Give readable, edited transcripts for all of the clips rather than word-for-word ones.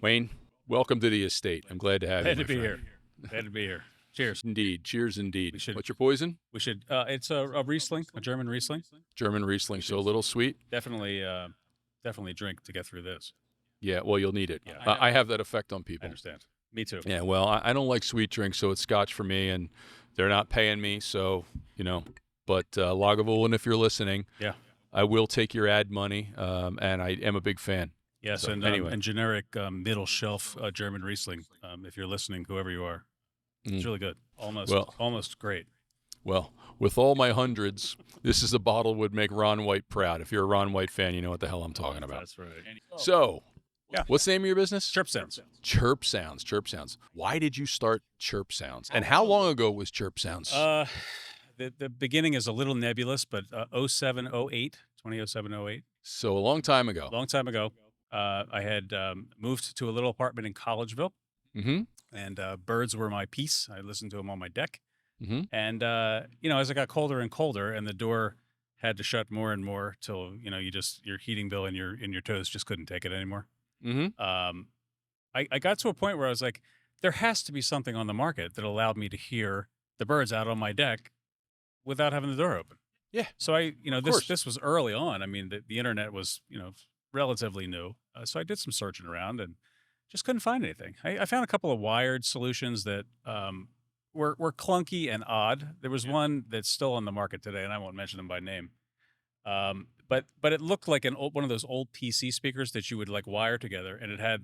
Wayne, welcome to the estate. I'm glad to have you, Glad my to be friend. here. Glad to be here. Cheers. Indeed. Cheers, indeed. We should- What's your poison? We should. It's a Riesling, a German Riesling. German Riesling, so a little sweet. Definitely, definitely drink to get through this. Yeah, well, you'll need it. Yeah. I have that effect on I people. understand. Me too. Yeah, well, I don't like sweet drinks, so it's scotch for me, and they're not paying me, so, But Lagavulin, if you're listening, Yeah. I will take your ad money, and I am a big fan. Yes, So, and anyway. and generic middle shelf German Riesling. If you're listening, whoever you are, it's really good. Almost great. Well, with all my hundreds, this is a bottle would make Ron White proud. If you're a Ron White fan, you know what the hell I'm talking about. That's right. So, Yeah. what's the name of your business? Chirpsounds. Chirpsounds. Chirpsounds. Why did you start Chirpsounds? And how long ago was Chirpsounds? The beginning is a little nebulous, but 0708, 2007-08. So a long time ago. Long time ago. I had moved to a little apartment in Collegeville, Mm-hmm. and birds were my peace. I listened to them on my deck. Mm-hmm. And, as it got colder and colder and the door had to shut more and more till, your heating bill and your toes just couldn't take it anymore. Mm-hmm. I got to a point where I was like, there has to be something on the market that allowed me to hear the birds out on my deck without having the door open. Yeah. So course. this was early on. I mean, the internet was, relatively new. So I did some searching around and just couldn't find anything. I found a couple of wired solutions that were clunky and odd. There was one that's still on the market today, and I won't mention them by name. But it looked like one of those old PC speakers that you would like wire together, and it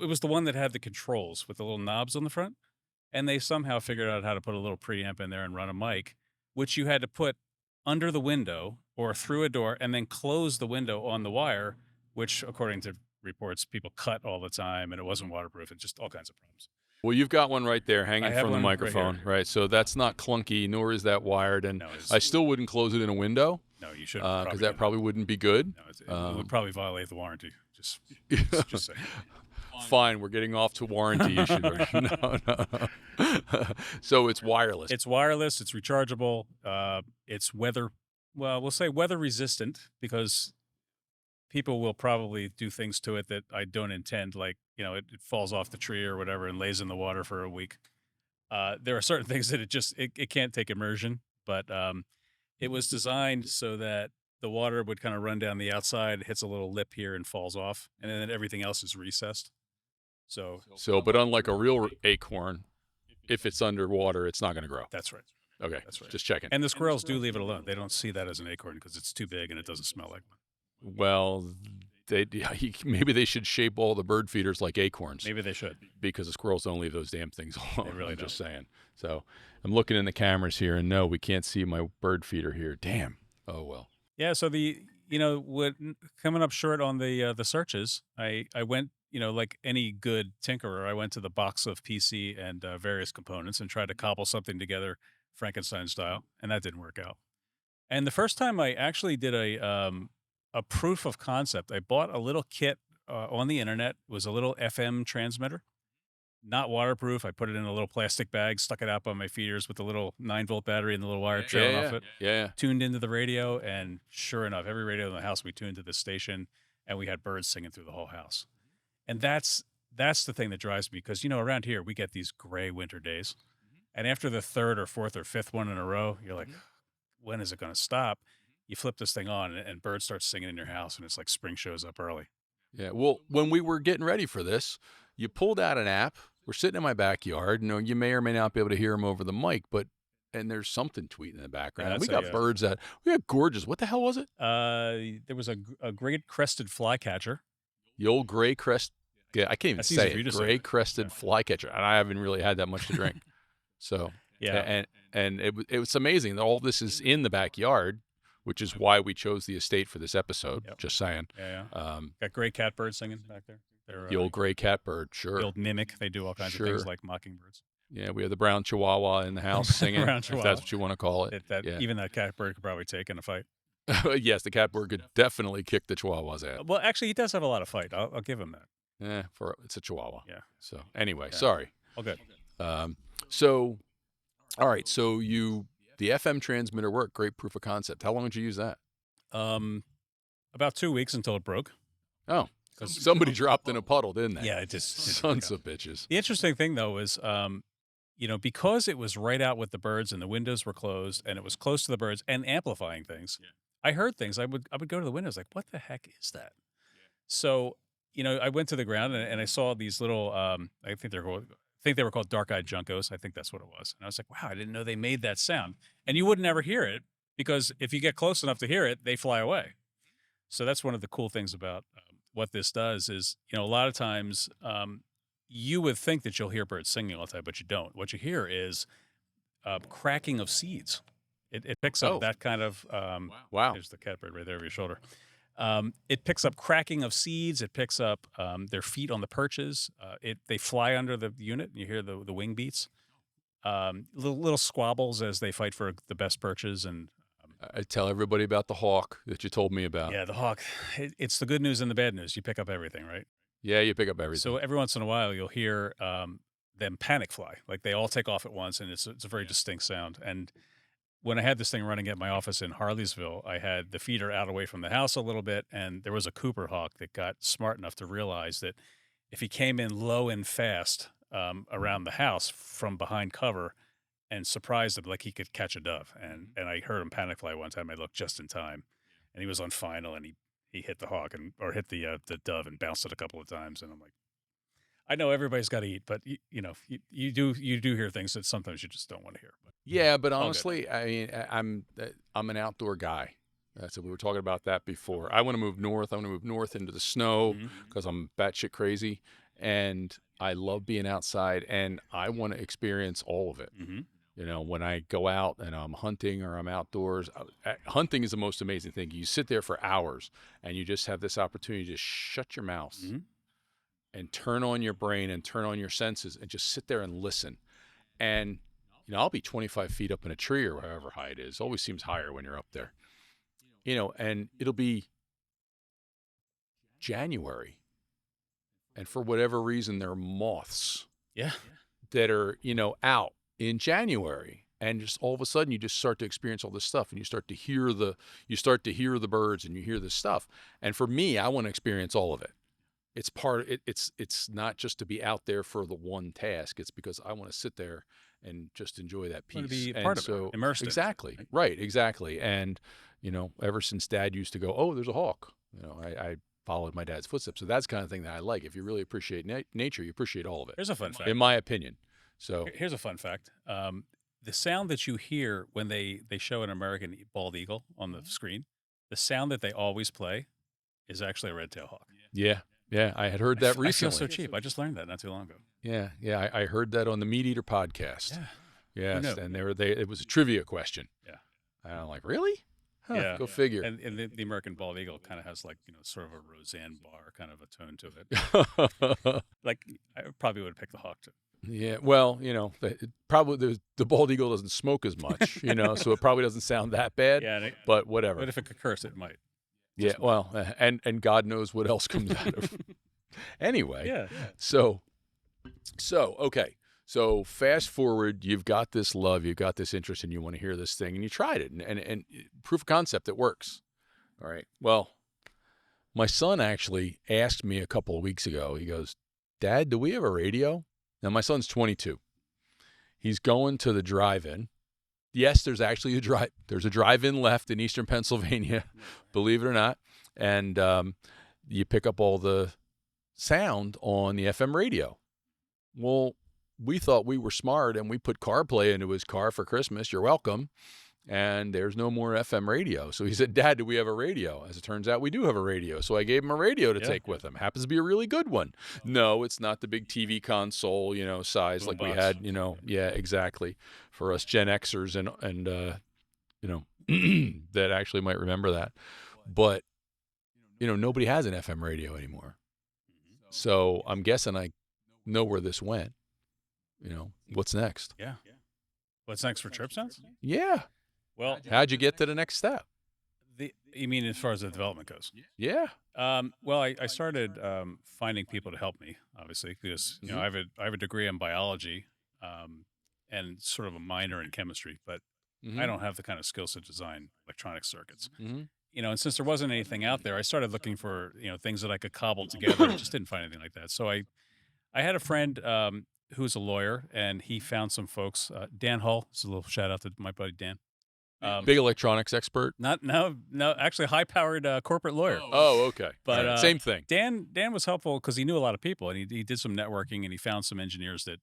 was the one that had the controls with the little knobs on the front, and they somehow figured out how to put a little preamp in there and run a mic, which you had to put under the window or through a door, and then close the window on the wire, which according to reports, people cut all the time, and it wasn't waterproof, and just all kinds of problems. Well, you've got one right there I hanging have from the one right microphone, here. right? So that's not clunky, nor is that wired. And No, I still wouldn't close it in a window No, you should because that probably wouldn't be good. No, it would probably violate the warranty. Just saying. Fine, we're getting off to warranty issue. No. So it's wireless. It's wireless. It's rechargeable. It's we'll say weather resistant, because people will probably do things to it that I don't intend, like, it falls off the tree or whatever and lays in the water for a week. There are certain things that it can't take immersion, but it was designed so that the water would kind of run down the outside, hits a little lip here and falls off, and then everything else is recessed. So But unlike a real acorn, if it's underwater, it's not going to grow. that's right. Okay, That's right. just checking. And the squirrels do leave it alone. They don't see that as an acorn because it's too big and it doesn't smell like one. Well, maybe they should shape all the bird feeders like acorns. Maybe they should. Because the squirrels don't leave those damn things alone. really I'm just don't. saying. So I'm looking in the cameras here, and no, we can't see my bird feeder here. Damn. Oh well. Yeah. So coming up short on the searches, I went, like any good tinkerer, I went to the box of PC and various components and tried to cobble something together Frankenstein style, and that didn't work out. And the first time I actually did a proof of concept, I bought a little kit on the internet. It was a little FM transmitter, not waterproof. I put it in a little plastic bag, stuck it out by my feeders with the little 9-volt battery and the little wire trailing off it. Yeah. Tuned into the radio, and sure enough, every radio in the house, we tuned to this station, and we had birds singing through the whole house. And that's the thing that drives me, because around here we get these gray winter days, and after the third or fourth or fifth one in a row, you're like, when is it going to stop? You flip this thing on, and birds start singing in your house, and it's like spring shows up early. Yeah. Well, when we were getting ready for this, you pulled out an app. We're sitting in my backyard. You may or may not be able to hear them over the mic, and there's something tweeting in the background. Yeah, We got birds that we got gorgeous. What the hell was it? There was a great crested flycatcher. The old gray crest. Yeah, I can't even That's say easy for you it. to say. Gray crested flycatcher, and I haven't really had that much to drink. So Yeah. and it was amazing that all this is in the backyard, which is why we chose the estate for this episode. Yep. Just saying. Yeah. Got gray catbirds singing back there. They're, The old gray catbird, sure. the old mimic. They do all kinds of things like mockingbirds. Yeah, we have the brown chihuahua in the house singing, Brown if chihuahua. that's what you want to call it. Yeah. Even that catbird could probably take in a fight. Yes, the catbird could definitely kick the chihuahua's ass. Well, actually, he does have a lot of fight. I'll give him that. It's a chihuahua. Yeah. So anyway, Yeah. sorry. All good. So, all right. So the FM transmitter worked. Great proof of concept. How long did you use that? About 2 weeks until it broke. Oh, because Somebody dropped in a puddle, didn't they? yeah, it just didn't work Sons out. of bitches. The interesting thing though is, because it was right out with the birds and the windows were closed and it was close to the birds and amplifying things, I heard things. I would go to the windows like, what the heck is that? So, I went to the ground and I saw these little, I think they were called dark-eyed juncos. I think that's what it was. And I was like, wow, I didn't know they made that sound. And you would never hear it because if you get close enough to hear it, they fly away. So that's one of the cool things about what this does is, a lot of times you would think that you'll hear birds singing all the time, but you don't. What you hear is cracking of seeds. It picks up Oh, that kind of. wow. There's the catbird right there over your shoulder. It picks up cracking of seeds. It picks up their feet on the perches. They fly under the unit, and you hear the wing beats. Little squabbles as they fight for the best perches. And I tell everybody about the hawk that you told me about. yeah, the hawk. It's the good news and the bad news. You pick up everything, right? Yeah, you pick up So everything. every once in a while, you'll hear them panic fly, like they all take off at once, and it's a very distinct sound. And when I had this thing running at my office in Harleysville, I had the feeder out away from the house a little bit, and there was a Cooper hawk that got smart enough to realize that if he came in low and fast around the house from behind cover and surprised him, like he could catch a dove. And I heard him panic fly one time. I looked just in time, and he was on final, and he hit the hawk or hit the dove and bounced it a couple of times. And I'm like, I know everybody's got to eat, but you do hear things that sometimes you just don't want to hear. But Yeah, but all good. honestly, I mean, I'm an outdoor guy. So we were talking about that before. I want to move north. I want to move north into the snow Mhm. because I'm batshit crazy, and I love being outside, and I want to experience all of it. Mhm. When I go out and I'm hunting or I'm outdoors, hunting is the most amazing thing. You sit there for hours, and you just have this opportunity to shut your mouth Mhm. and turn on your brain and turn on your senses and just sit there and listen. And I'll be 25 feet up in a tree or however high it is. Always seems higher when you're up there. And it'll be January. And for whatever reason, there are moths Yeah. that are, out in January. And just all of a sudden you just start to experience all this stuff, and you start to hear the birds, and you hear this stuff. And for me, I want to experience all of it. It's not just to be out there for the one task. It's because I want to sit there and just enjoy that Want to peace. be And part of it, so immersed in it. exactly, Right? right, exactly. And ever since Dad used to go, oh, there's a hawk. I followed my dad's footsteps. So that's the kind of thing that I like. If you really appreciate nature, you appreciate all of it, Here's a fun fact. in my opinion. So Here's a fun fact. The sound that you hear when they show an American bald eagle on the screen, the sound that they always play is actually a red-tailed hawk. yeah, I had heard that I feel so recently. cheap. I just learned that not too long ago. Yeah, I heard that on the Meat Eater podcast. Yeah. Yes, knew? and it was a trivia question. Yeah. And I'm like, really? Huh, Yeah. go figure. And the American bald eagle kind of has like, sort of a Roseanne Barr kind of a tone to it. Like I probably would have picked the hawk too. Yeah, well, probably the bald eagle doesn't smoke as much, so it probably doesn't sound that bad. Yeah. But whatever. But if it could curse, it might. Yeah, well, and God knows what else comes out of. Anyway, Yeah. so okay. So fast forward, you've got this love, you've got this interest, and you want to hear this thing, and you tried it, and proof of concept, it works. All right. Well, my son actually asked me a couple of weeks ago. He goes, "Dad, do we have a radio?" Now my son's 22. He's going to the drive-in. Yes, there's actually there's a drive-in left in Eastern Pennsylvania, believe it or not, and you pick up all the sound on the FM radio. Well, we thought we were smart, and we put CarPlay into his car for Christmas. You're welcome. And there's no more FM radio. So he said, "Dad, do we have a radio?" As it turns out, we do have a radio. So I gave him a radio to take with him. Happens to be a really good one. No, it's not the big TV console, size like we had, Yeah, exactly. For us Gen Xers and that actually might remember that. But, nobody has an FM radio anymore. So I'm guessing I know where this went. What's next? Yeah. What's next for Chirpsounds? Yeah. Well, How'd you get to the next step? you mean as far as the development goes? Yeah. Well, I started finding people to help me, obviously, because I have a degree in biology, and sort of a minor in chemistry, but I don't have the kind of skills to design electronic circuits. Mm-hmm. and since there wasn't anything out there, I started looking for, things that I could cobble together. And just didn't find anything like that. So I had a friend who's a lawyer, and he found some folks. Dan Hull, it's a little shout out to my buddy Dan. Big electronics expert. Not no, actually high powered corporate lawyer. Oh, okay. But All right. Same thing. Dan was helpful because he knew a lot of people, and he did some networking, and he found some engineers that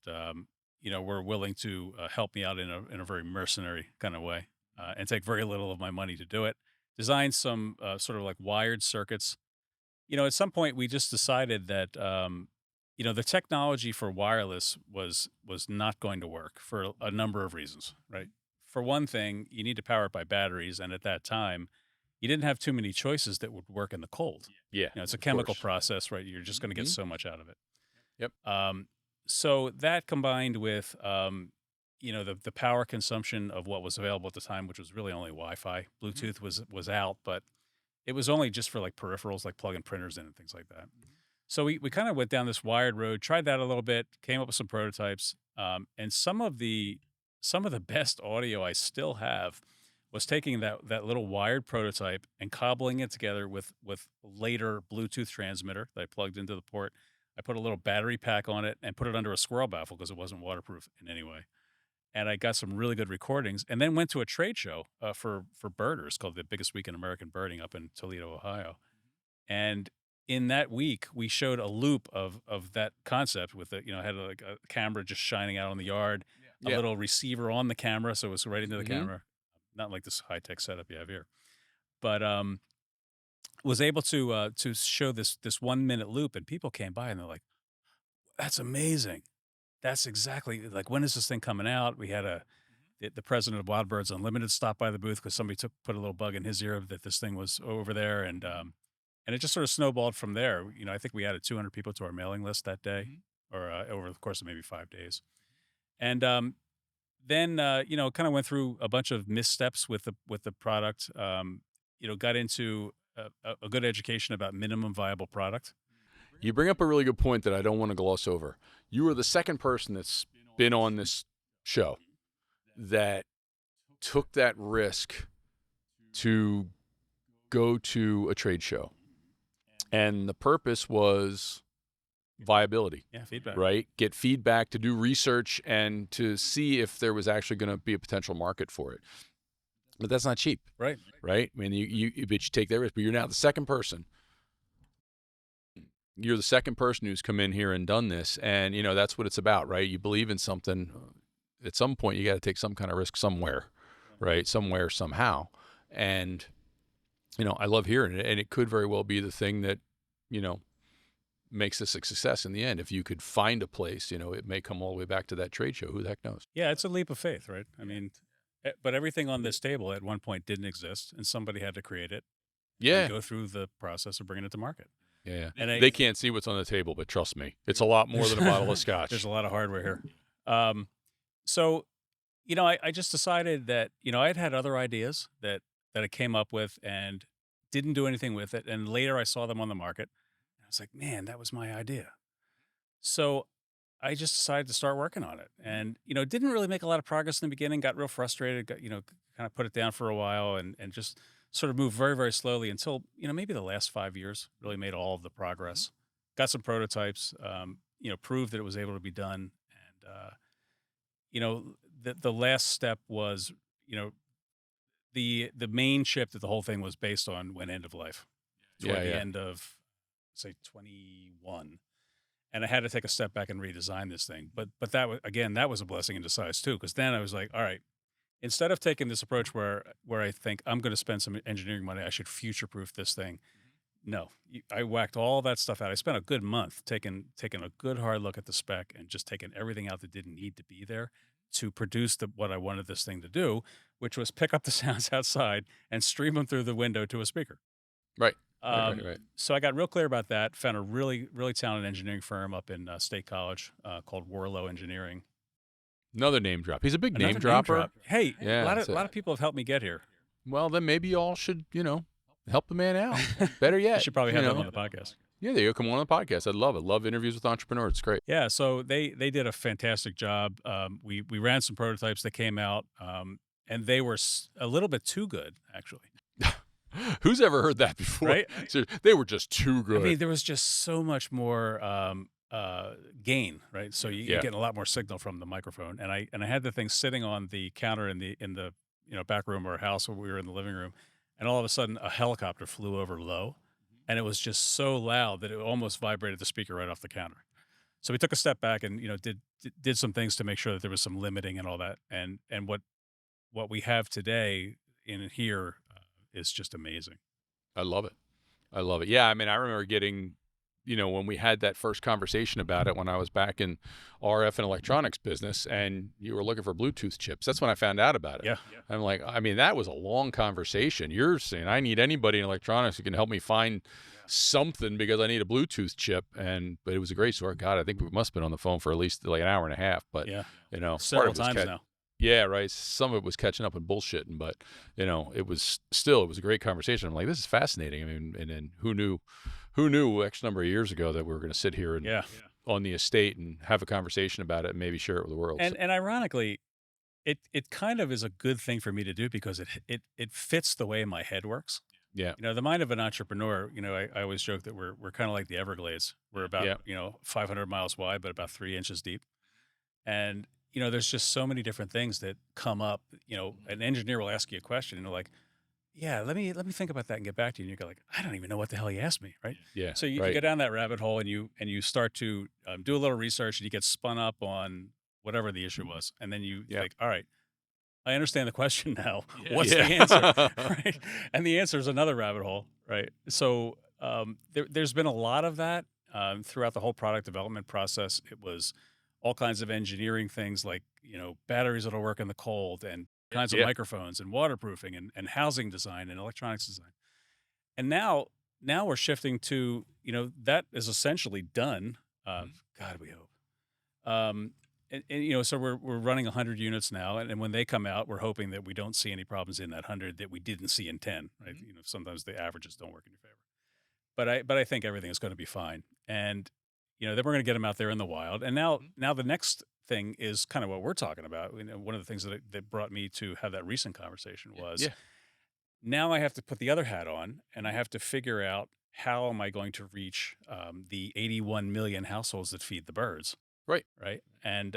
were willing to help me out in a very mercenary kind of way, and take very little of my money to do it. Designed some sort of like wired circuits. At some point we just decided that the technology for wireless was not going to work for a number of reasons, right? For one thing, you need to power it by batteries, and at that time, you didn't have too many choices that would work in the cold. Yeah. It's a of chemical course. process, right? You're just going to get Mhm. so much out of it. Yep. So that combined with the power consumption of what was available at the time, which was really only Wi-Fi. Bluetooth was out, but it was only just for like peripherals, like plugging printers in and things like that. So we kind of went down this wired road, tried that a little bit, came up with some prototypes, and some of the best audio I still have was taking that little wired prototype and cobbling it together with later Bluetooth transmitter that I plugged into the port. I put a little battery pack on it and put it under a squirrel baffle because it wasn't waterproof in any way. And I got some really good recordings, and then went to a trade show for birders called the Biggest Week in American Birding up in Toledo, Ohio. And in that week, we showed a loop of that concept with had like a camera just shining out on the yard, a Yeah. little receiver on the camera, so it was right into the Mhm. camera, not like this high tech setup you have here, but was able to show this 1 minute loop, and people came by and they're like, "That's amazing! That's exactly like when is this thing coming out?" We had the president of Wild Birds Unlimited stop by the booth because somebody put a little bug in his ear that this thing was over there, and it just sort of snowballed from there. I think we added 200 people to our mailing list that day, or over the course of maybe 5 days, and then kind of went through a bunch of missteps with the product. Got into a good education about minimum viable product. You bring up a really good point that I don't want to gloss over. You are the second person that's been on this show that took that risk to go to a trade show. And the purpose was viability, Yeah, feedback. right? Get feedback, to do research, and to see if there was actually going to be a potential market for it. But that's not cheap, Right. right? I mean, but you take that risk. But you're now the second person. You're the second person who's come in here and done this, and that's what it's about, right? You believe in something. At some point, you got to take some kind of risk somewhere, right? Somewhere, somehow, and I love hearing it, and it could very well be the thing that makes this a success in the end. If you could find a place, it may come all the way back to that trade show. Who the heck knows? Yeah, it's a leap of faith, right? I mean, but everything on this table at one point didn't exist, and somebody had to create it and Yeah, go through the process of bringing it to market. yeah. And They can't see what's on the table, but trust me, it's a lot more than a bottle of scotch. There's a lot of hardware here. So, I just decided that, I'd had other ideas that I came up with and didn't do anything with it. And later I saw them on the market. And I was like, man, that was my idea. So I just decided to start working on it. And, didn't really make a lot of progress in the beginning, got real frustrated, kind of put it down for a while and just sort of moved very, very slowly until, maybe the last 5 years really made all of the progress. Got some prototypes, proved that it was able to be done. And, the last step was, the main chip that the whole thing was based on went end of life toward the Yeah. end of, say, 21. And I had to take a step back and redesign this thing. But that was a blessing in disguise too, because then I was like, all right, instead of taking this approach where I think I'm going to spend some engineering money, I should future proof this thing. No, I whacked all that stuff out. I spent a good month taking a good hard look at the spec and just taking everything out that didn't need to be there to produce what I wanted this thing to do, which was pick up the sounds outside and stream them through the window to a speaker. Right. Right. So I got real clear about that. Found a really, really talented engineering firm up in State College called Warlow Engineering. Another name drop. He's a big Another name dropper. drop. Hey, Yeah, a lot of people have helped me get here. Well, then maybe y'all should, help the man out. Better I yet, should probably have them on the podcast. Yeah, there you go. Come on the podcast. I'd love it. Love interviews with entrepreneurs. It's great. Yeah, so they did a fantastic job. We ran some prototypes that came out, and they were a little bit too good, actually. Who's ever heard that before? right? So they were just too I good. mean, there was just so much more gain, right? So you're Yeah. getting a lot more signal from the microphone. And I had the thing sitting on the counter in the back room of our house where we were in the living room, and all of a sudden a helicopter flew over low, and it was just so loud that it almost vibrated the speaker right off the counter. So we took a step back and did some things to make sure that there was some limiting and all that. And what we have today in here is just amazing. I love it. I love it. Yeah, I mean, I remember getting, when we had that first conversation about it when I was back in RF and electronics business and you were looking for Bluetooth chips. That's when I found out about it. Yeah. I'm like, I mean, that was a long conversation. You're saying I need anybody in electronics who can help me find something because I need a Bluetooth chip. But it was a great story. God, I think we must have been on the phone for at least like an hour and a half. But, Yeah. part Several of it was times now. yeah, right. Some of it was catching up and bullshitting, but it was a great conversation. I'm like, this is fascinating. I mean, and then who knew X number of years ago that we were going to sit here and Yeah. on the estate and have a conversation about it and maybe share it with the world. And ironically, it kind of is a good thing for me to do because it fits the way my head works. Yeah. The mind of an entrepreneur, I always joke that we're kind of like the Everglades. We're about, 500 miles wide, but about 3 inches deep. And, there's just so many different things that come up. An engineer will ask you a question and they're like, yeah, let me think about that and get back to you. And you go like, I don't even know what the hell he asked me. Right. Yeah. So you right. go down that rabbit hole and you start to do a little research and you get spun up on whatever the issue was. And then you think, all right, I understand the question now. What's the answer? Right. And the answer is another rabbit hole. Right. So there's been a lot of that throughout the whole product development process. It was all kinds of engineering things like, batteries that'll work in the cold and kinds of microphones and waterproofing and housing design and electronics design. And now we're shifting to, that is essentially done. God, we hope. So we're running 100 units now, and when they come out, we're hoping that we don't see any problems in that 100 that we didn't see in 10. Right? Sometimes the averages don't work in your favor, but I think everything is going to be fine. And then we're going to get them out there in the wild. And now the next thing is kind of what we're talking about. One of the things that brought me to have that recent conversation was now I have to put the other hat on, and I have to figure out how am I going to reach the 81 million households that feed the birds. Right. Right. And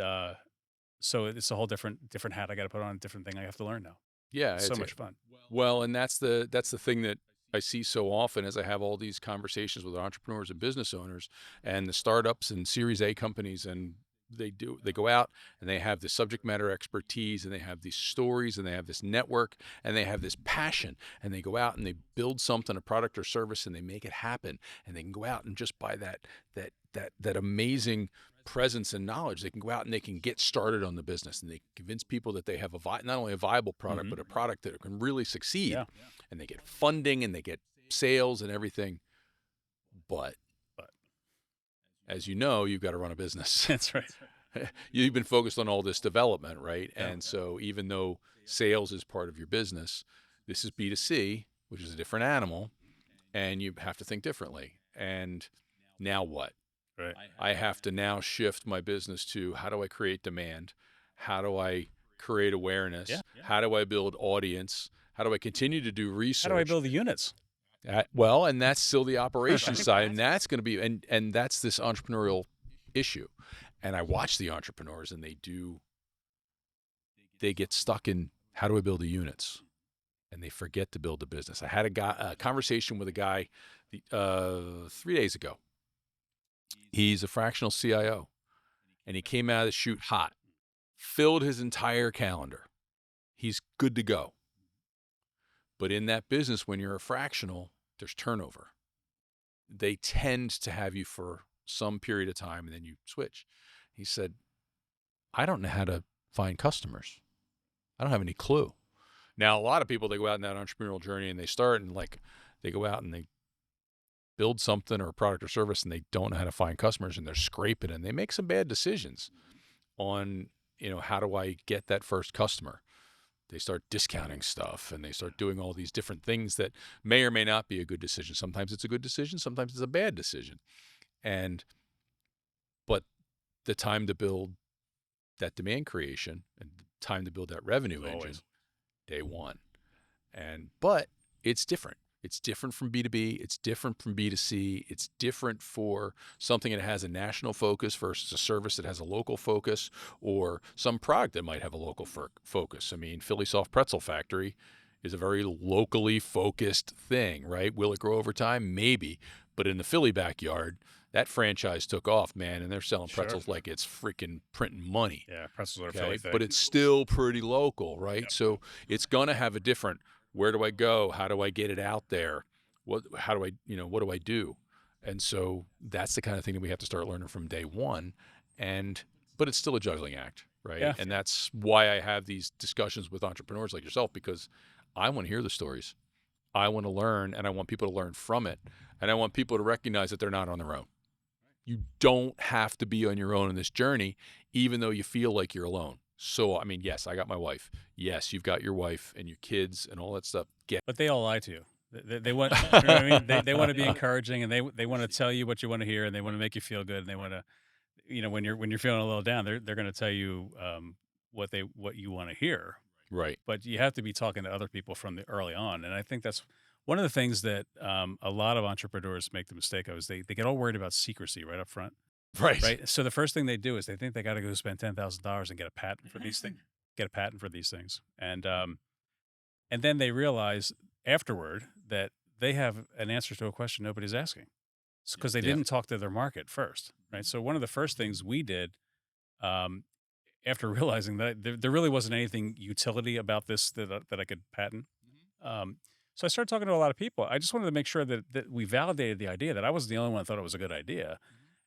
so it's a whole different hat I got to put on, a different thing I have to learn now. Yeah. It's so much fun. Well, and that's the thing that I see so often as I have all these conversations with entrepreneurs and business owners and the startups and Series A companies, and they go out and they have this subject matter expertise and they have these stories and they have this network and they have this passion, and they go out and they build something, a product or service, and they make it happen, and they can go out and just by that amazing presence and knowledge, they can go out and they can get started on the business, and they convince people that they have not only a viable product, but a product that can really succeed. Yeah. And they get funding and they get sales and everything. But as you know, you've got to run a business. That's right. You've been focused on all this development, right? Yeah. And so even though sales is part of your business, this is B2C, which is a different animal, and you have to think differently. And now what? Right. I have to now shift my business to how do I create demand? How do I create awareness? Yeah. How do I build audience? How do I continue to do research? How do I build the units? Well, and that's still the operations side, and that's going to be, and that's this entrepreneurial issue. And I watch the entrepreneurs, and they get stuck in how do I build the units, and they forget to build the business. I had a conversation with a guy 3 days ago. He's a fractional CIO, and he came out of the chute hot, filled his entire calendar. He's good to go. But in that business, when you're a fractional, there's turnover. They tend to have you for some period of time, and then you switch. He said, I don't know how to find customers. I don't have any clue. Now, a lot of people, they go out in that entrepreneurial journey, and they start, and they go out and they build something or a product or service, and they don't know how to find customers, and they're scraping, and they make some bad decisions on, how do I get that first customer? They start discounting stuff, and they start doing all these different things that may or may not be a good decision. Sometimes it's a good decision. Sometimes it's a bad decision. But the time to build that demand creation and the time to build that revenue engine, day one. But it's different It's different from B2B. It's different from B2C. It's different for something that has a national focus versus a service that has a local focus, or some product that might have a local focus. I mean, Philly Soft Pretzel Factory is a very locally focused thing, right? Will it grow over time? Maybe. But in the Philly backyard, that franchise took off, man, and they're selling Sure. pretzels like it's freaking printing money. Yeah, pretzels are a Okay, Philly thing. but it's still pretty local, right? Yep. So it's gonna have a different. Where do I go? How do I get it out there? How do I? What do I do? And so that's the kind of thing that we have to start learning from day one. But it's still a juggling act, right? Yeah. And that's why I have these discussions with entrepreneurs like yourself, because I want to hear the stories. I want to learn, and I want people to learn from it, and I want people to recognize that they're not on their own. You don't have to be on your own in this journey, even though you feel like you're alone. So, I mean, yes, I got my wife. Yes, you've got your wife and your kids and all that stuff. But they all lie to you. They want, you know what I mean? They want to be encouraging, and they want to tell you what you want to hear, and they want to make you feel good, and they want to, when you're feeling a little down, they're going to tell you what you want to hear. Right. But you have to be talking to other people from the early on, and I think that's one of the things that a lot of entrepreneurs make the mistake of is they get all worried about secrecy right up front. Right. Right. So the first thing they do is they think they got to go spend $10,000 and get a patent for these things, and then they realize afterward that they have an answer to a question nobody's asking, because they Yeah. didn't talk to their market first. Right. So one of the first things we did, after realizing that there really wasn't anything utility about this that I could patent. So I started talking to a lot of people. I just wanted to make sure that we validated the idea, that I wasn't the only one that thought it was a good idea,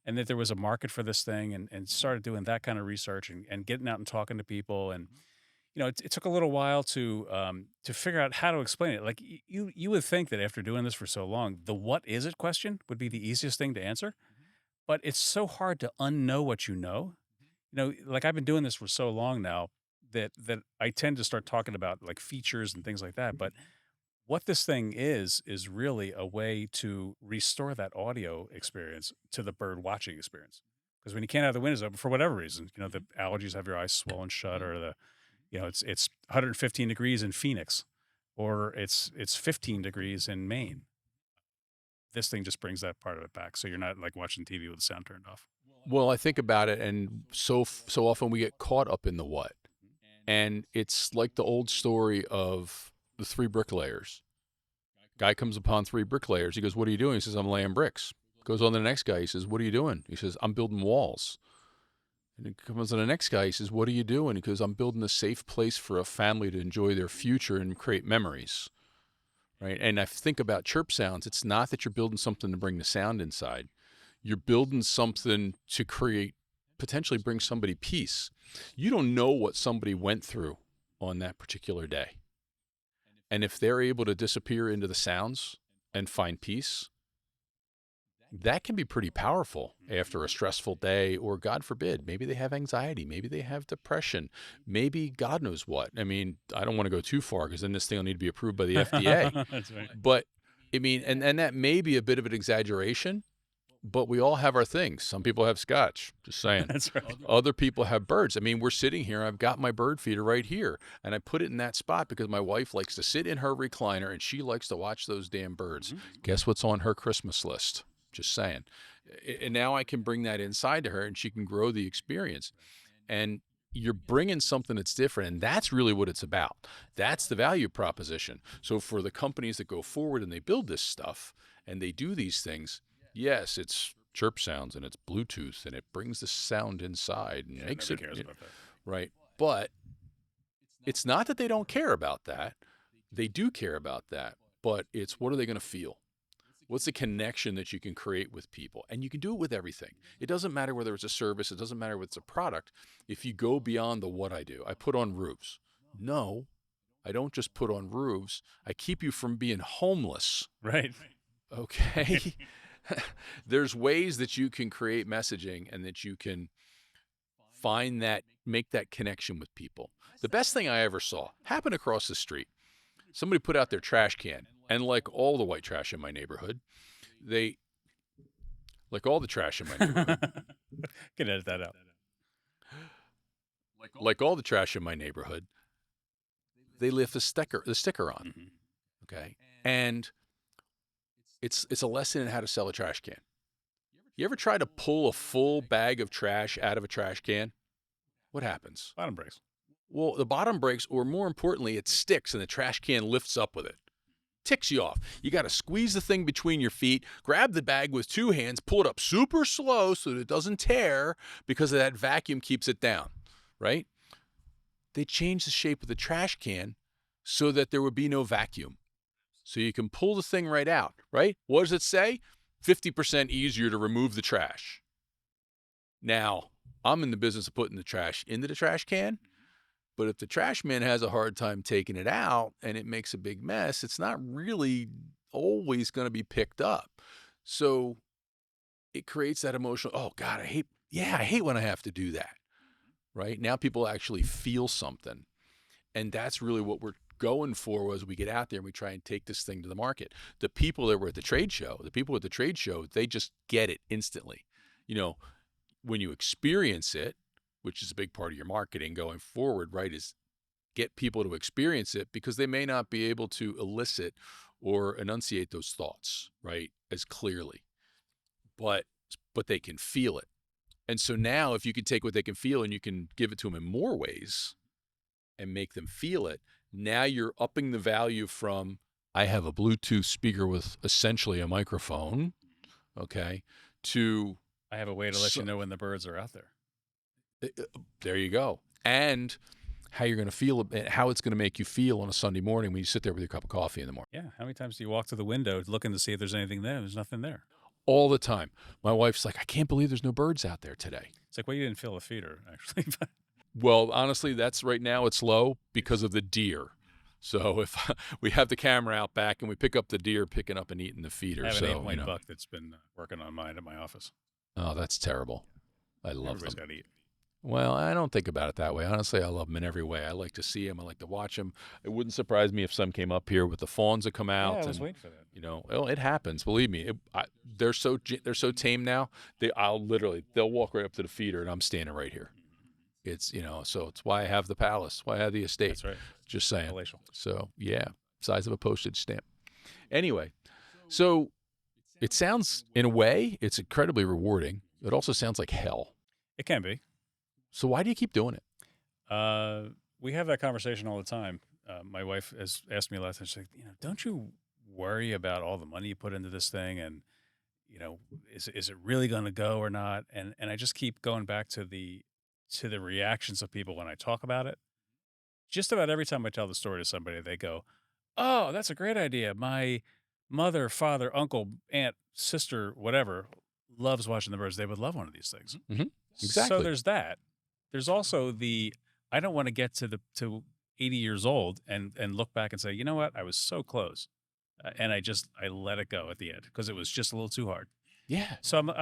and that there was a market for this thing, and started doing that kind of research and getting out and talking to people. And, it took a little while to figure out how to explain it. Like you would think that after doing this for so long, the what is it question would be the easiest thing to answer, but it's so hard to unknow what you know. Like I've been doing this for so long now that I tend to start talking about like features and things like that. But what this thing is really a way to restore that audio experience to the bird watching experience. Because when you can't have the windows open for whatever reason, the allergies have your eyes swollen shut, or it's 115 degrees in Phoenix, or it's 15 degrees in Maine. This thing just brings that part of it back, so you're not like watching TV with the sound turned off. Well, I think about it, and so often we get caught up in the what. And it's like the old story of the three bricklayers. Guy comes upon three bricklayers. He goes, "What are you doing?" He says, "I'm laying bricks." Goes on to the next guy. He says, "What are you doing?" He says, "I'm building walls." And he comes to the next guy. He says, "What are you doing?" He goes, "I'm building a safe place for a family to enjoy their future and create memories." Right? And I think about Chirpsounds. It's not that you're building something to bring the sound inside. You're building something to potentially bring somebody peace. You don't know what somebody went through on that particular day. And if they're able to disappear into the sounds and find peace, that can be pretty powerful after a stressful day, or God forbid, maybe they have anxiety, maybe they have depression, maybe God knows what. I mean, I don't want to go too far, because then this thing will need to be approved by the FDA. That's right. But I mean, and that may be a bit of an exaggeration, but we all have our things. Some people have scotch, just saying. That's right. Other people have birds. I mean, we're sitting here. I've got my bird feeder right here, and I put it in that spot because my wife likes to sit in her recliner, and she likes to watch those damn birds. Guess what's on her Christmas list? Just saying. And now I can bring that inside to her, and she can grow the experience. And you're bringing something that's different, and that's really what it's about. That's the value proposition. So for the companies that go forward and they build this stuff and they do these things, yes, it's Chirpsounds and it's Bluetooth and it brings the sound inside and makes it cares about that. right. But it's not that they don't care about that. They do care about that. But it's, what are they going to feel? What's the connection that you can create with people? And you can do it with everything. It doesn't matter whether it's a service. It doesn't matter whether it's a product. If you go beyond the what I do, I put on roofs. No, I don't just put on roofs. I keep you from being homeless. Right. Okay? There's ways that you can create messaging and that you can make that connection with people. The best thing I ever saw happened across the street. Somebody put out their trash can, and like all the white trash in my neighborhood, like all the trash in my neighborhood, Can edit that out. like all the trash in my neighborhood, they left the sticker on. Okay. And it's a lesson in how to sell a trash can. You ever try to pull a full bag of trash out of a trash can? What happens? Bottom breaks. Well, the bottom breaks, or more importantly, it sticks and the trash can lifts up with it. Ticks you off. You got to squeeze the thing between your feet, grab the bag with two hands, pull it up super slow so that it doesn't tear because of that vacuum keeps it down, right? They changed the shape of the trash can so that there would be no vacuum. So you can pull the thing right out, right? What does it say? 50% easier to remove the trash. Now, I'm in the business of putting the trash into the trash can, but if the trash man has a hard time taking it out and it makes a big mess, it's not really always going to be picked up. So it creates that emotional, oh God, I hate when I have to do that, right? Now people actually feel something. And that's really what we're going for as we get out there and we try and take this thing to the market. The people that were at the trade show, they just get it instantly. You know, when you experience it, which is a big part of your marketing going forward, right, is get people to experience it because they may not be able to elicit or enunciate those thoughts, right, as clearly. But they can feel it. And so now if you can take what they can feel and you can give it to them in more ways and make them feel it, now you're upping the value from I have a Bluetooth speaker with essentially a microphone, okay, to I have a way to let you know when the birds are out there. There you go. And how you're going to feel, how it's going to make you feel on a Sunday morning when you sit there with your cup of coffee in the morning. Yeah. How many times do you walk to the window looking to see if there's anything there? There's nothing there. All the time. My wife's like, I can't believe there's no birds out there today. It's like, well, you didn't fill a feeder, actually. Well, honestly, that's right now it's low because of the deer. So if we have the camera out back and we pick up the deer picking up and eating the feeder. I have an so, 8-point buck that's been working on mine at my office. Oh, that's terrible. I love Everybody's them. got to eat. Well, I don't think about it that way. Honestly, I love them in every way. I like to see them. I like to watch them. It wouldn't surprise me if some came up here with the fawns that come out. Yeah, I was waiting for that. You know, well, it happens. Believe me, they're so tame now. They'll walk right up to the feeder, and I'm standing right here. It's so it's why I have the palace, why I have the estate. That's right. Just saying. Palatial. So yeah, size of a postage stamp. Anyway, so it sounds in a way it's incredibly rewarding. It also sounds like hell. It can be. So why do you keep doing it? We have that conversation all the time. My wife has asked me a lot. She's like, don't you worry about all the money you put into this thing, and is it really going to go or not? And I just keep going back to the reactions of people when I talk about it. Just about every time I tell the story to somebody, they go, "Oh, that's a great idea. My mother, father, uncle, aunt, sister, whatever, loves watching the birds. They would love one of these things." Mm-hmm. Exactly. So there's that. There's also I don't want to get to 80 years old and look back and say, you know what, I was so close, and I let it go at the end because it was just a little too hard. Yeah. So I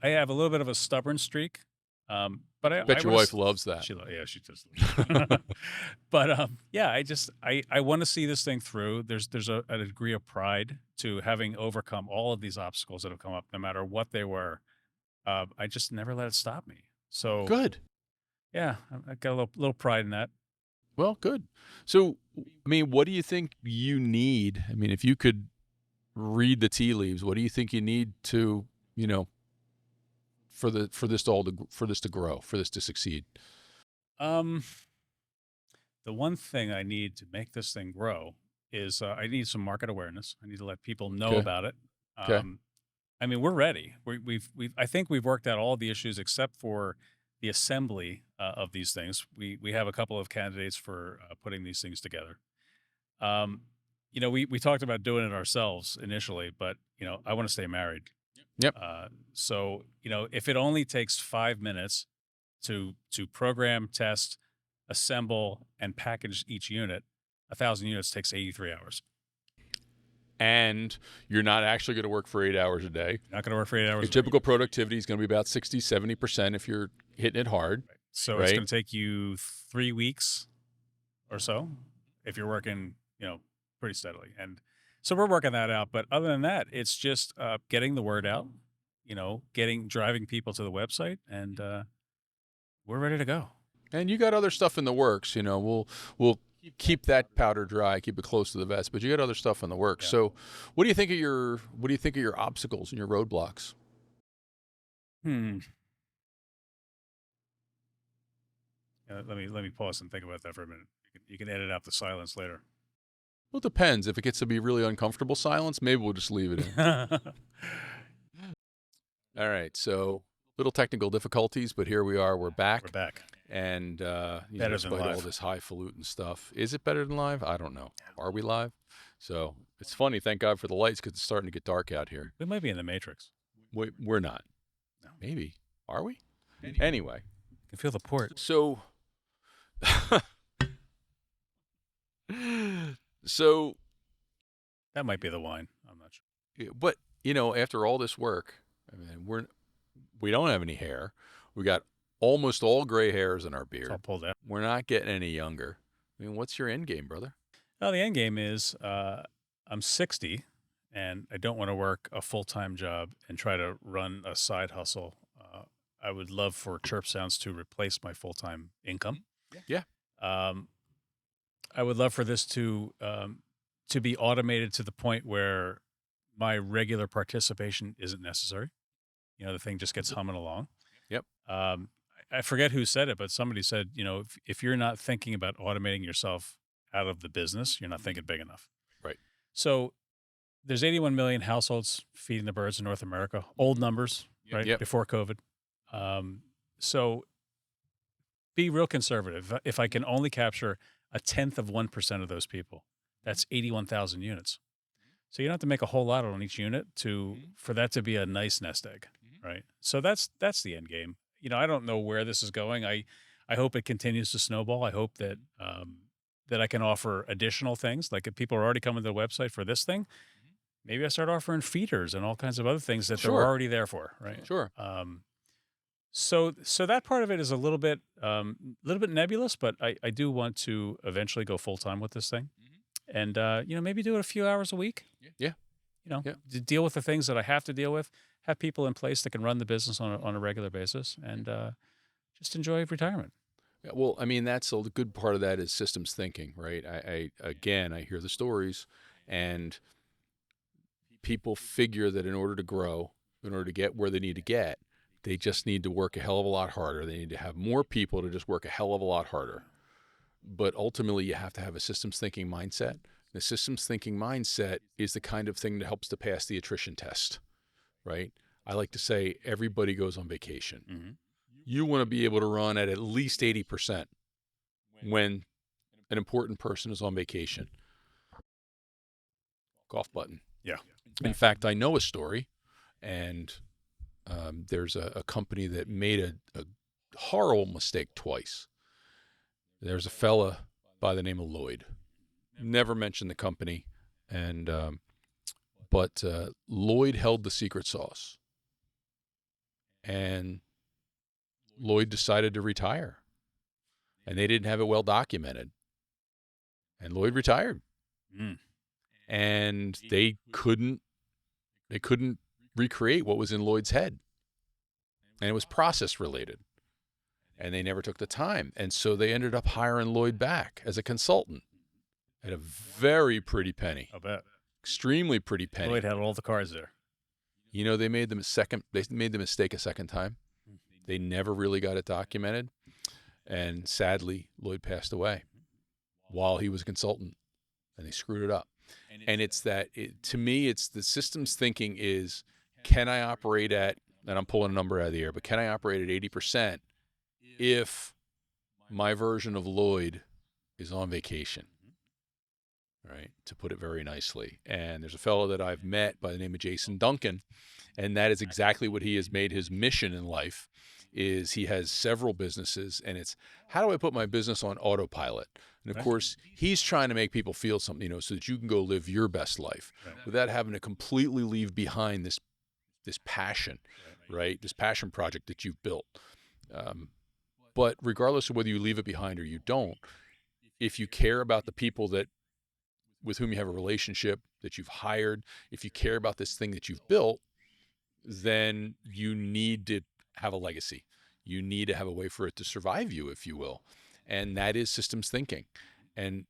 have a little bit of a stubborn streak. But I bet your wife loves that. She does. But yeah, I want to see this thing through. There's a degree of pride to having overcome all of these obstacles that have come up, no matter what they were. I just never let it stop me. So good. Yeah, I got a little pride in that. Well, good. So, I mean, what do you think you need? I mean, if you could read the tea leaves, what do you think you need to, for this to grow, for this to succeed? The one thing I need to make this thing grow is I need some market awareness. I need to let people know about it. Okay. I mean, we're ready. I think we've worked out all the issues except for the assembly of these things. We have a couple of candidates for putting these things together. We talked about doing it ourselves initially, but I want to stay married. Yep. So if it only takes 5 minutes to program, test, assemble, and package each unit, 1,000 units takes 83 hours. And you're not actually going to work for 8 hours a day. Not going to work for 8 hours. Your typical productivity is going to be about 60, 70% if you're hitting it hard. Right. So it's going to take you 3 weeks or so if you're working, pretty steadily. And so we're working that out. But other than that, it's just getting the word out, driving people to the website, and we're ready to go. And you got other stuff in the works. We'll keep that powder dry, keep it close to the vest, but you got other stuff in the works. Yeah. So what do you think of your obstacles and your roadblocks? Hmm. Let me pause and think about that for a minute. You can edit out the silence later. Well, it depends. If it gets to be really uncomfortable silence, maybe we'll just leave it in. All right. So little technical difficulties, but here we are. We're back. We're back. And Better than despite all live. this highfalutin stuff, is it better than live? I don't know. Are we live? So it's funny. Thank God for the lights because it's starting to get dark out here. We might be in the Matrix. We're not. No. Maybe. Are we? Anyway. You can feel the port. So, so, That might be the wine. I'm not sure. but after all this work, I mean, we don't have any hair. We got almost all gray hairs in our It's all beard. pulled out. We're not getting any younger. I mean, what's your end game, brother? Well, the end game is I'm 60 and I don't want to work a full-time job and try to run a side hustle. I would love for Chirpsounds to replace my full-time income. Yeah. I would love for this to be automated to the point where my regular participation isn't necessary. The thing just gets humming along. Yep. I forget who said it, but somebody said, if you're not thinking about automating yourself out of the business, you're not thinking big enough. Right. So there's 81 million households feeding the birds in North America. Old numbers, right? Yep. Before COVID. So be real conservative. If I can only capture 0.1% of those people, that's 81,000 units. So you don't have to make a whole lot on each unit for that to be a nice nest egg, right? So that's the end game. I don't know where this is going. I hope it continues to snowball. I hope that that I can offer additional things. Like if people are already coming to the website for this thing, maybe I start offering feeders and all kinds of other things that they're already there for, right? Sure. So that part of it is a little bit nebulous, but I do want to eventually go full time with this thing, and maybe do it a few hours a week. Yeah. To deal with the things that I have to deal with, have people in place that can run the business on a regular basis, and just enjoy retirement. Yeah, well, I mean, that's the good part of that is systems thinking, right? I hear the stories, and people figure that in order to grow, in order to get where they need to get, they just need to work a hell of a lot harder. They need to have more people to just work a hell of a lot harder. But ultimately, you have to have a systems thinking mindset. The systems thinking mindset is the kind of thing that helps to pass the attrition test, right? I like to say everybody goes on vacation. Mm-hmm. You want to be able to run at least 80% when an important person is on vacation. Golf button. Yeah. In fact, I know a story, and there's a company that made a horrible mistake twice. There's a fella by the name of Lloyd. Never mentioned the company, and but Lloyd held the secret sauce, and Lloyd decided to retire, and they didn't have it well documented, and Lloyd retired, and they couldn't recreate what was in Lloyd's head, and it was process related, and they never took the time, and so they ended up hiring Lloyd back as a consultant at a very pretty penny. I bet. Extremely pretty penny. Lloyd had all the cards there. They made the mistake a second time. They never really got it documented, and sadly, Lloyd passed away while he was a consultant, and they screwed it up. And to me, it's the systems thinking is, can I operate at, and I'm pulling a number out of the air, but can I operate at 80% if my version of Lloyd is on vacation? Right, to put it very nicely. And there's a fellow that I've met by the name of Jason Duncan, and that is exactly what he has made his mission in life. Is he has several businesses, and it's how do I put my business on autopilot? And of course, he's trying to make people feel something, so that you can go live your best life without having to completely leave behind this passion, right? This passion project that you've built. But regardless of whether you leave it behind or you don't, if you care about the people with whom you have a relationship, that you've hired, if you care about this thing that you've built, then you need to have a legacy. You need to have a way for it to survive you, if you will. And that is systems thinking. And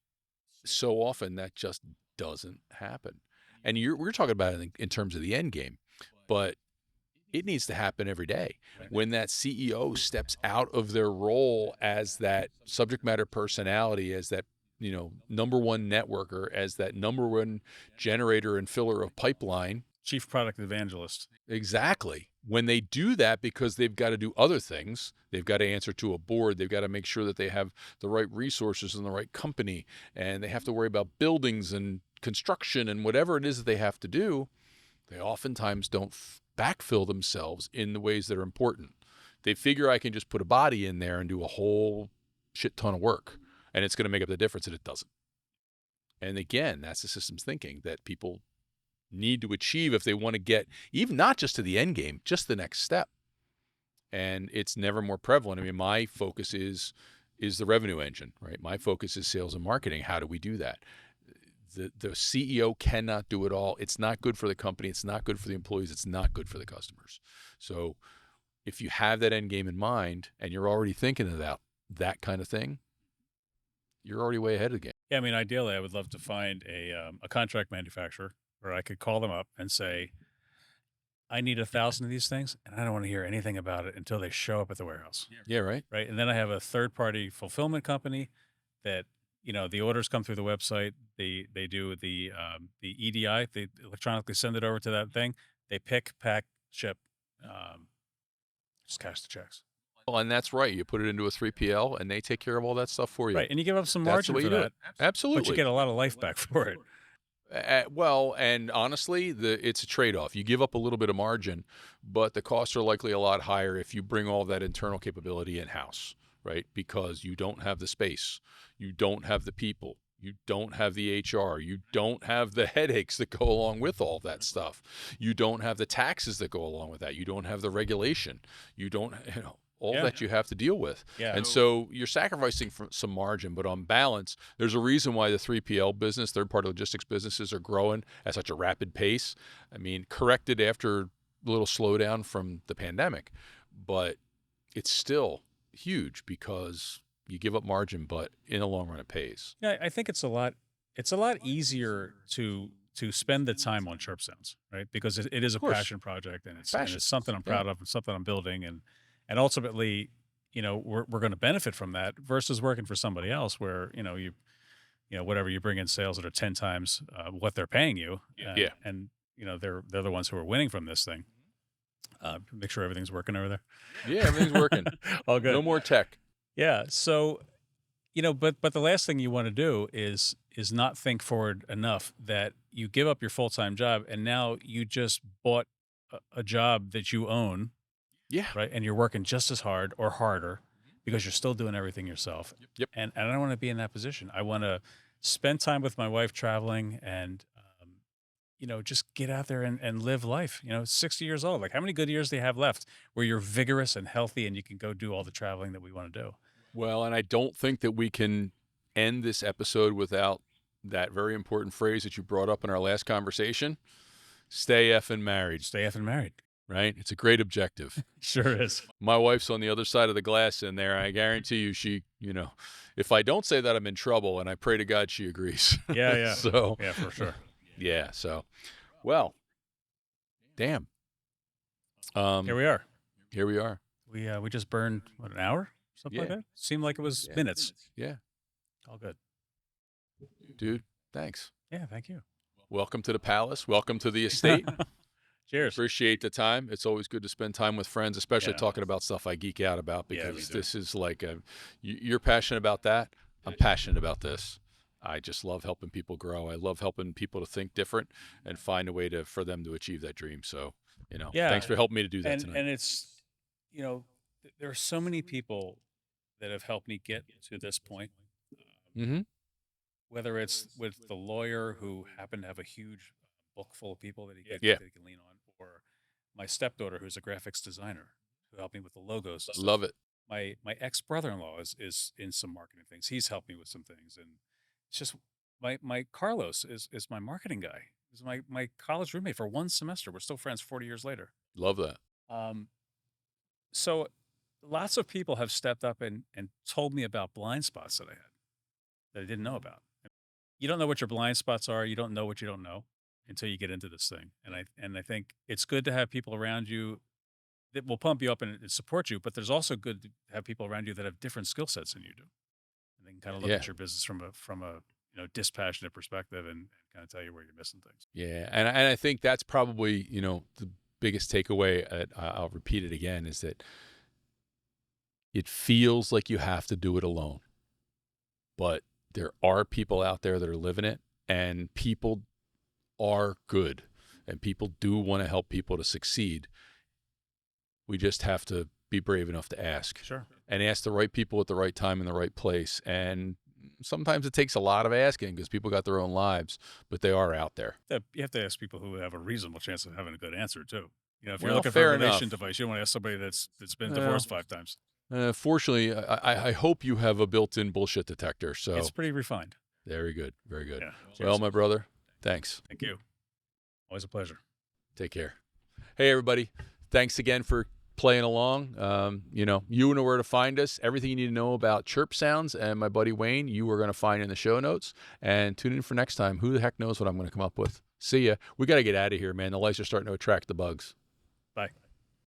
so often that just doesn't happen. And we're talking about it in terms of the end game, but it needs to happen every day. Right. When that CEO steps out of their role as that subject matter personality, as that number one networker, as that number one generator and filler of pipeline. Chief product evangelist. Exactly. When they do that, because they've got to do other things, they've got to answer to a board, they've got to make sure that they have the right resources and the right company, and they have to worry about buildings and construction and whatever it is that they have to do, they oftentimes don't backfill themselves in the ways that are important. They figure I can just put a body in there and do a whole shit ton of work, and it's going to make up the difference, and it doesn't. And again, that's the systems thinking that people need to achieve if they want to get even not just to the end game, just the next step. And it's never more prevalent. I mean, my focus is the revenue engine, right? My focus is sales and marketing. How do we do that? The CEO cannot do it all. It's not good for the company. It's not good for the employees. It's not good for the customers. So if you have that end game in mind and you're already thinking about that kind of thing, you're already way ahead of the game. Yeah, I mean, ideally, I would love to find a contract manufacturer where I could call them up and say, I need 1,000 of these things, and I don't want to hear anything about it until they show up at the warehouse. Yeah, right. Right. And then I have a third-party fulfillment company that, the orders come through the website. They do the EDI. They electronically send it over to that thing. They pick, pack, ship, just cash the checks. Well, and that's right. You put it into a 3PL, and they take care of all that stuff for you. Right. And you give up some That's the margin way for you do that. it. Absolutely. But you get a lot of life back for it. Well, and honestly, it's a trade-off. You give up a little bit of margin, but the costs are likely a lot higher if you bring all that internal capability in-house, right? Because you don't have the space, you don't have the people, you don't have the HR, you don't have the headaches that go along with all that stuff, you don't have the taxes that go along with that, you don't have the regulation, you don't, all that you have to deal with. Yeah. And so you're sacrificing some margin, but on balance, there's a reason why the 3PL business, third-party logistics businesses, are growing at such a rapid pace. I mean, corrected after a little slowdown from the pandemic, but it's still huge because you give up margin, but in the long run, it pays. Yeah, I think it's a lot easier to spend the time on Chirpsounds, right? Because it is a passion project, and it's something I'm proud of and something I'm building, and ultimately, we're going to benefit from that versus working for somebody else where, whatever you bring in sales that are 10 times what they're paying you. And they're the ones who are winning from this thing. Make sure everything's working over there. Yeah, everything's working. All good. No more tech. Yeah. So, but the last thing you want to do is not think forward enough that you give up your full-time job and now you just bought a job that you own. Yeah. Right. And you're working just as hard or harder because you're still doing everything yourself. Yep. And I don't want to be in that position. I want to spend time with my wife traveling and, just get out there and live life. 60 years old. Like, how many good years do you have left where you're vigorous and healthy and you can go do all the traveling that we want to do? Well, and I don't think that we can end this episode without that very important phrase that you brought up in our last conversation. Stay effing married. Stay effing married. Right? It's a great objective. Sure is. My wife's on the other side of the glass in there. I guarantee you she, if I don't say that, I'm in trouble, and I pray to God she agrees. Yeah. So, yeah, for sure. Yeah. So, well, damn. Here we are. Here we are. We just burned, an hour? Something like that? Seemed like it was minutes. Yeah. All good. Dude, thanks. Yeah, thank you. Welcome to the palace. Welcome to the estate. Cheers. Appreciate the time. It's always good to spend time with friends, especially talking about stuff I geek out about, because this is like you're passionate about that. I'm passionate about this. I just love helping people grow. I love helping people to think different and find a way for them to achieve that dream. So, thanks for helping me to do that tonight. And it's, there are so many people that have helped me get to this point. Whether it's with the lawyer who happened to have a huge book full of people that he can lean on, or my stepdaughter who's a graphics designer who helped me with the logos. Love it. My ex-brother-in-law is in some marketing things. He's helped me with some things, and it's just my Carlos is my marketing guy. He's my college roommate for one semester. We're still friends 40 years later. Love that. So lots of people have stepped up and told me about blind spots that I had that I didn't know about. you don't know what your blind spots are. You don't know what you don't know until you get into this thing. And I think it's good to have people around you that will pump you up and support you, but there's also good to have people around you that have different skill sets than you do. And they can kind of look Yeah. at your business from a dispassionate perspective and kind of tell you where you're missing things. Yeah. And I think that's probably, the biggest takeaway, I'll repeat it again, is that it feels like you have to do it alone. But there are people out there that are living it, and people are good, and people do want to help people to succeed. We just have to be brave enough to ask. Sure. And ask the right people at the right time in the right place. And sometimes it takes a lot of asking because people got their own lives, but they are out there. You have to ask people who have a reasonable chance of having a good answer too. If you're Well, looking for a fair relation enough. device, you don't want to ask somebody that's been Well, divorced 5 times. Fortunately, I hope you have a built-in bullshit detector. So It's pretty refined. very good. Very good. Yeah. Well, Cheers. my brother, thanks. Thank you. Always a pleasure. Take care. Hey, everybody. Thanks again for playing along. You know where to find us. Everything you need to know about Chirpsounds and my buddy Wayne, you are going to find in the show notes. And tune in for next time. Who the heck knows what I'm going to come up with? See ya. We got to get out of here, man. The lights are starting to attract the bugs. Bye.